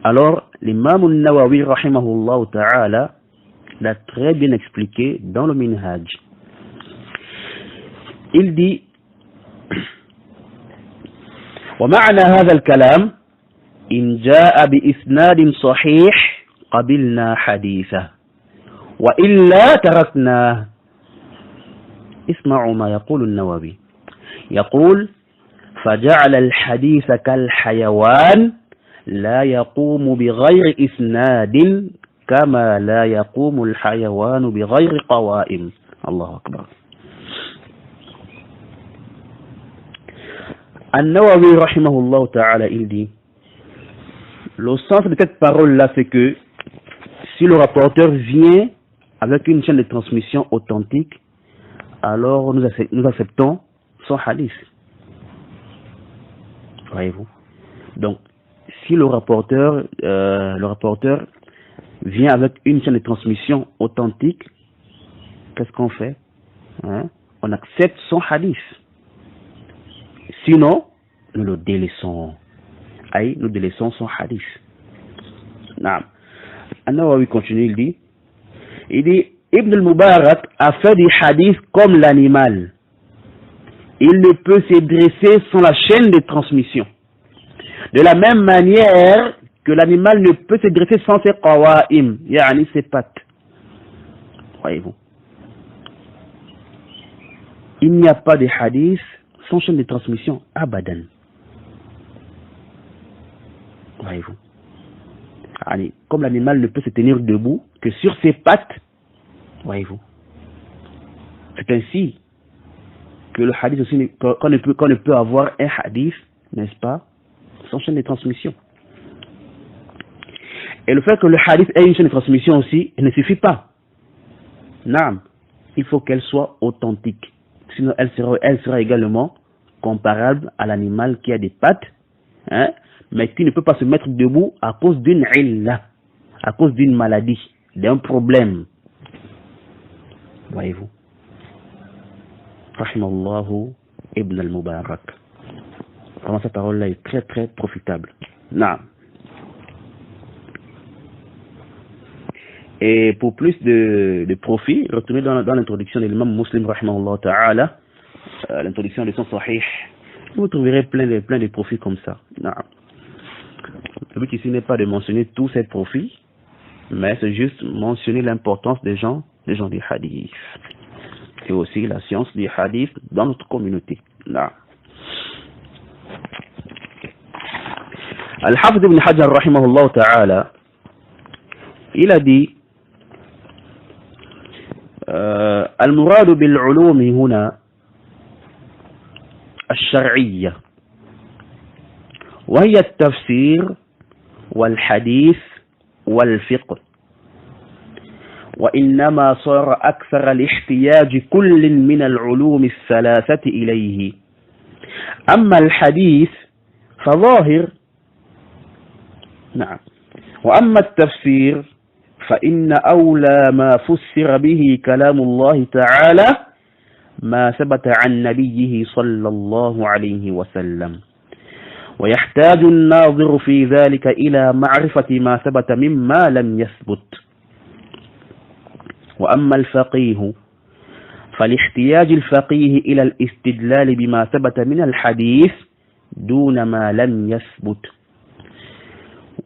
alors l'imam al-Nawawi rahimahullah ta'ala l'a très bien expliqué dans le Minhaj. Il dit ومعنى هذا الكلام إن جاء بإسناد صحيح قبلنا حديثه وإلا تركناه. اسمعوا ما يقول النووي. يقول فجعل الحديث كالحيوان لا يقوم بغير إسناد كما لا يقوم الحيوان بغير قوائم. الله أكبر. An-Nawawi rahimahullah ta'ala, il dit le sens de cette parole là, c'est que si le rapporteur vient avec une chaîne de transmission authentique, alors nous acceptons son hadith. Voyez-vous? Donc si le rapporteur vient avec une chaîne de transmission authentique, qu'est-ce qu'on fait? On accepte son hadith. Sinon, nous le délaissons. Nous délaissons son hadith. An-Nawawi continue, il dit Ibn al-Mubarak a fait des hadiths comme l'animal. Il ne peut se dresser sans la chaîne de transmission. De la même manière que l'animal ne peut se dresser sans ses qawa'im, yani ses pattes. Voyez-vous? Il n'y a pas de hadith sans chaîne de transmission, abadan. Voyez-vous? Comme l'animal ne peut se tenir debout que sur ses pattes, voyez-vous? C'est ainsi que le hadith aussi, qu'on ne peut avoir un hadith, n'est-ce pas, sans chaîne de transmission. Et le fait que le hadith ait une chaîne de transmission aussi, il ne suffit pas. Naam, il faut qu'elle soit authentique. Sinon elle sera également comparable à l'animal qui a des pattes, mais qui ne peut pas se mettre debout à cause d'une illa, à cause d'une maladie, d'un problème. Voyez-vous? Rahimallahu Ibn al-Mubarak. Vraiment, cette parole-là est très très profitable. Naam. Et pour plus de profit, retournez dans l'introduction de l'imam Muslim, rahimahullah ta'ala, l'introduction de son Sahih. Vous trouverez plein de profits comme ça. Non. Le but ici n'est pas de mentionner tous ces profits, mais c'est juste mentionner l'importance des gens du hadith. Et aussi la science du hadith dans notre communauté. Non. Al-Hafidh ibn Hajar, rahimahullah ta'ala, il a dit المراد بالعلوم هنا الشرعية وهي التفسير والحديث والفقه وإنما صار أكثر الاحتياج كل من العلوم الثلاثة إليه أما الحديث فظاهر نعم وأما التفسير فإن أولى ما فسر به كلام الله تعالى ما ثبت عن نبيه صلى الله عليه وسلم ويحتاج الناظر في ذلك إلى معرفة ما ثبت مما لم يثبت وأما الفقيه فلاحتياج الفقيه إلى الاستدلال بما ثبت من الحديث دون ما لم يثبت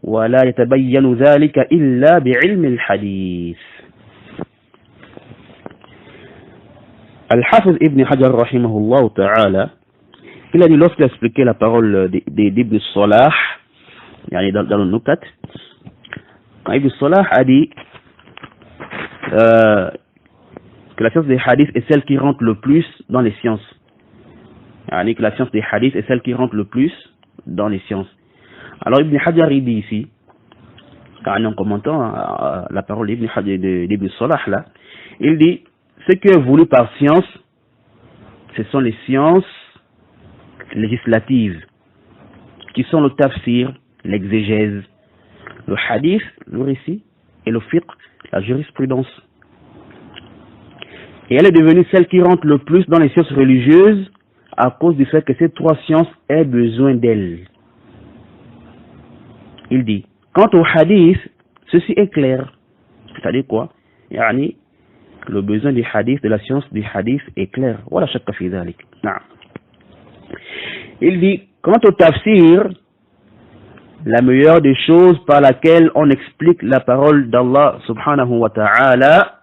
ولا يتبين ذلك إلا بعلم الحديث. Al-Hafiz ibn Hajar rahimahullah ta'ala, il a dit lorsqu'il a expliqué la parole d'Ibn Salah, dans le Nukat, quand Ibn Salah a dit que la science des hadiths est celle qui rentre le plus dans les sciences. Que la science des hadiths est celle qui rentre le plus dans les sciences. Alors Ibn Hajar il dit ici, en commentant la parole d'Ibn Salah là, il dit ce qui est voulu par science, ce sont les sciences législatives, qui sont le tafsir, l'exégèse, le hadith, le récit, et le fiqh, la jurisprudence. Et elle est devenue celle qui rentre le plus dans les sciences religieuses à cause du fait que ces trois sciences aient besoin d'elles. Il dit, quant au hadith, ceci est clair. C'est-à-dire quoi? Le besoin du hadith, de la science du hadith est clair. Voilà shakka fi dhalik. Il dit, quant au tafsir, la meilleure des choses par laquelle on explique la parole d'Allah subhanahu wa ta'ala,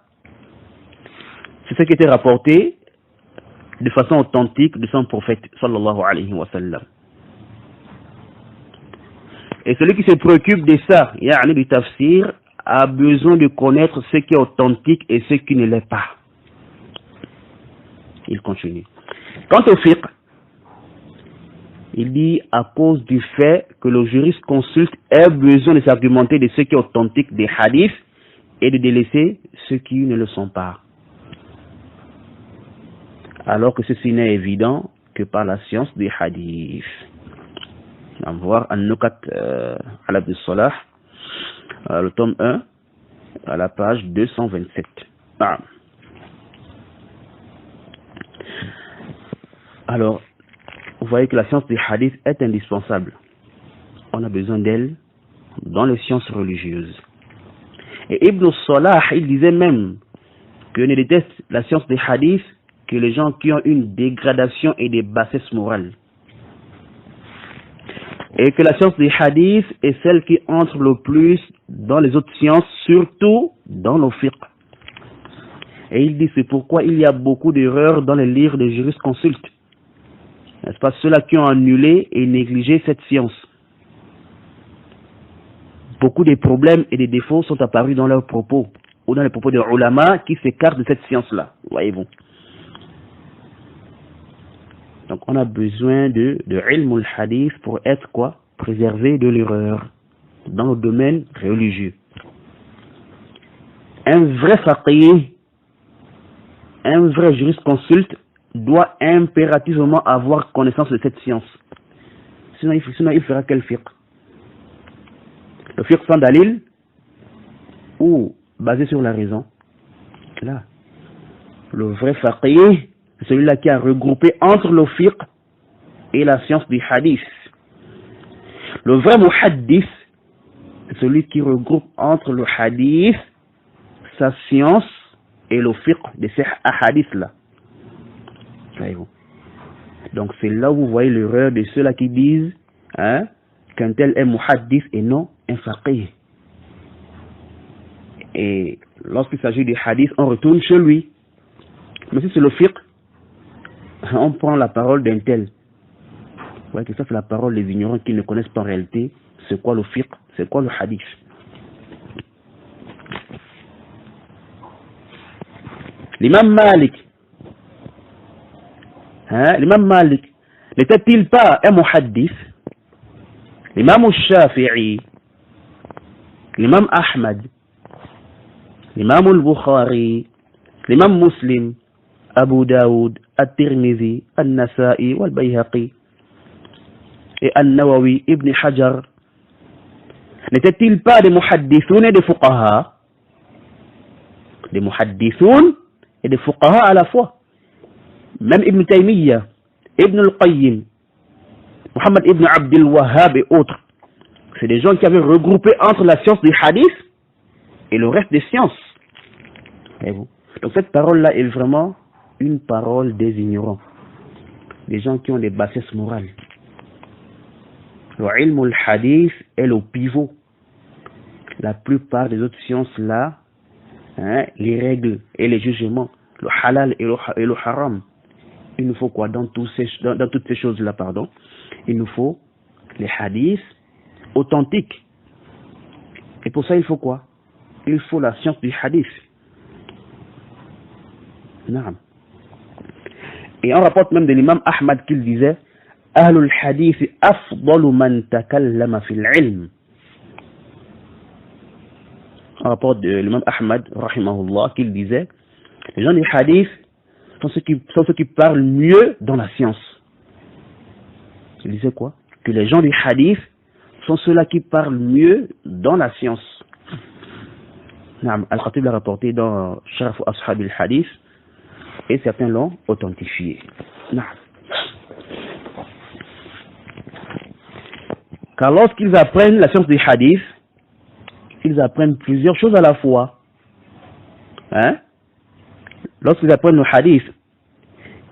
c'est ce qui était rapporté de façon authentique de son prophète sallallahu alayhi wa sallam. Et celui qui se préoccupe de ça, du tafsir, a besoin de connaître ce qui est authentique et ce qui ne l'est pas. Il continue. Quant au fiqh, il dit à cause du fait que le juriste consulte a besoin de s'argumenter de ce qui est authentique des hadiths et de délaisser ceux qui ne le sont pas. Alors que ceci n'est évident que par la science des hadiths. On va voir An-Nukat al-Abd Salah, le tome 1, à la page 227. Alors, vous voyez que la science des hadiths est indispensable. On a besoin d'elle dans les sciences religieuses. Et Ibn Salah, il disait même que ne déteste la science des hadiths que les gens qui ont une dégradation et des bassesses morales. Et que la science des hadiths est celle qui entre le plus dans les autres sciences, surtout dans le fiqh. Et il dit c'est pourquoi il y a beaucoup d'erreurs dans les livres des jurisconsultes. N'est-ce pas, ceux-là qui ont annulé et négligé cette science. Beaucoup de problèmes et des défauts sont apparus dans leurs propos, ou dans les propos des ulama qui s'écartent de cette science-là. Voyez-vous. Donc on a besoin de ilm al-hadith pour être quoi? Préservé de l'erreur dans le domaine religieux. Un vrai faqih, un vrai jurisconsulte doit impérativement avoir connaissance de cette science. Sinon il fera quel fiqh? Le fiqh sans dalil ou basé sur la raison? Là, le vrai faqih, c'est celui-là qui a regroupé entre le fiqh et la science du hadith. Le vrai muhaddith, c'est celui qui regroupe entre le hadith sa science est le fiqh de ces hadiths-là. Voyez-vous. Donc c'est là où vous voyez l'erreur de ceux-là qui disent qu'un tel est muhaddith et non un faqih. Et lorsqu'il s'agit du hadith, on retourne chez lui. Mais si c'est le fiqh, on prend la parole d'un tel. Vous voyez que ça c'est la parole des ignorants qui ne connaissent pas en réalité c'est quoi le fiqh, c'est quoi le hadith. L'imam Malik, n'était-il pas un muhaddith? L'imam Shafi'i, l'imam Ahmad, l'imam al-Bukhari, l'imam Muslim, Abu Daoud, At-Tirmidhi, An-Nasa'i, Wal-Bayhaqi et An-Nawawi, Ibn Hajar, n'étaient-ils pas des muhaddithoun et des fuqaha? Des muhaddithoun et des fuqaha à la fois. Même Ibn Taymiyyah, Ibn al-Qayyim, Muhammad Ibn Abdul Wahhab et autres, c'est des gens qui avaient regroupé entre la science du hadith et le reste des sciences. Voyez-vous. Donc cette parole-là est vraiment une parole des ignorants, des gens qui ont des bassesses morales. Le ilm al-hadith est le pivot. La plupart des autres sciences-là, les règles et les jugements, le halal et le haram, il nous faut quoi dans toutes ces choses-là, pardon, il nous faut les hadiths authentiques. Et pour ça, il faut quoi? Il faut la science du hadith. Naam. Et on rapporte même de l'imam Ahmad qu'il disait Ahlul hadith afdalu man takallama fil ilm. On rapporte de l'imam Ahmad rahimahullah qu'il disait les gens du hadith sont ceux qui parlent mieux dans la science. Il disait quoi? Que les gens du hadith sont ceux-là qui parlent mieux dans la science. Al-Khatib l'a rapporté dans Sharaf Ashab al-Hadith et certains l'ont authentifié. Car lorsqu'ils apprennent la science du hadith, ils apprennent plusieurs choses à la fois. Lorsqu'ils apprennent le hadith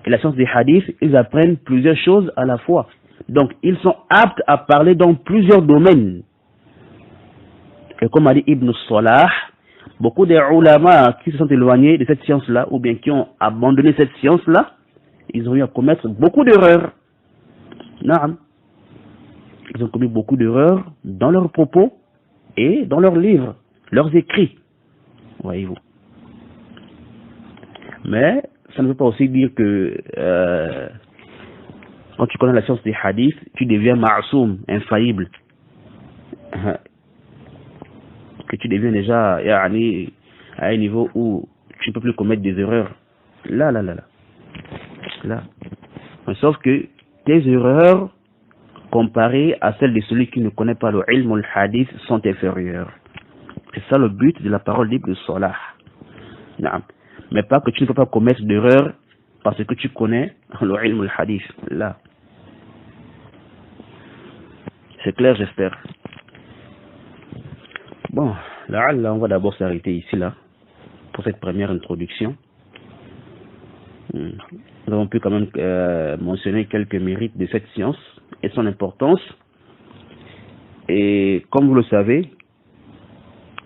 et la science du hadith, ils apprennent plusieurs choses à la fois. Donc, ils sont aptes à parler dans plusieurs domaines. Et comme a dit Ibn Salah, beaucoup des ulama qui se sont éloignés de cette science-là, ou bien qui ont abandonné cette science-là, ils ont eu à commettre beaucoup d'erreurs. Ils ont commis beaucoup d'erreurs dans leurs propos et dans leurs livres, leurs écrits. Voyez-vous. Mais ça ne veut pas aussi dire que quand tu connais la science des hadiths, tu deviens ma'soum, infaillible. Que tu deviens déjà à un niveau où tu ne peux plus commettre des erreurs. Là. Mais sauf que tes erreurs, comparées à celles de celui qui ne connaît pas le ilm al-hadith, sont inférieures. C'est ça le but de la parole d'Ibn Salah. Mais pas que tu ne peux pas commettre d'erreurs parce que tu connais le ilm al-hadith. Là. C'est clair, j'espère. Bon, là, on va d'abord s'arrêter ici, là, pour cette première introduction. Nous avons pu quand même mentionner quelques mérites de cette science et son importance. Et comme vous le savez,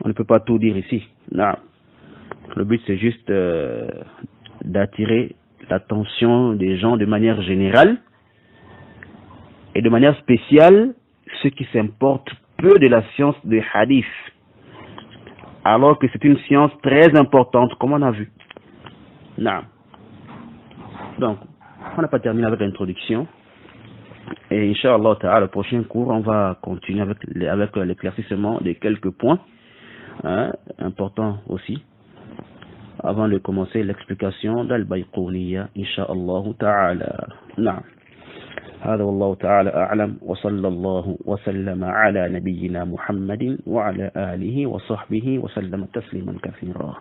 on ne peut pas tout dire ici. Non. Le but, c'est juste d'attirer l'attention des gens de manière générale et de manière spéciale ceux qui s'importent peu de la science des hadiths, alors que c'est une science très importante, comme on a vu. Non. Donc, on n'a pas terminé avec l'introduction. Et Inch'Allah Ta'ala, le prochain cours, on va continuer avec l'éclaircissement de quelques points importants aussi, avant de commencer l'explication d'Al-Bayqouniya, Inch'Allah Ta'ala. Non. هذا والله تعالى أعلم وصلى الله وسلم على نبينا محمد وعلى آله وصحبه وسلم تسليما كثيرا.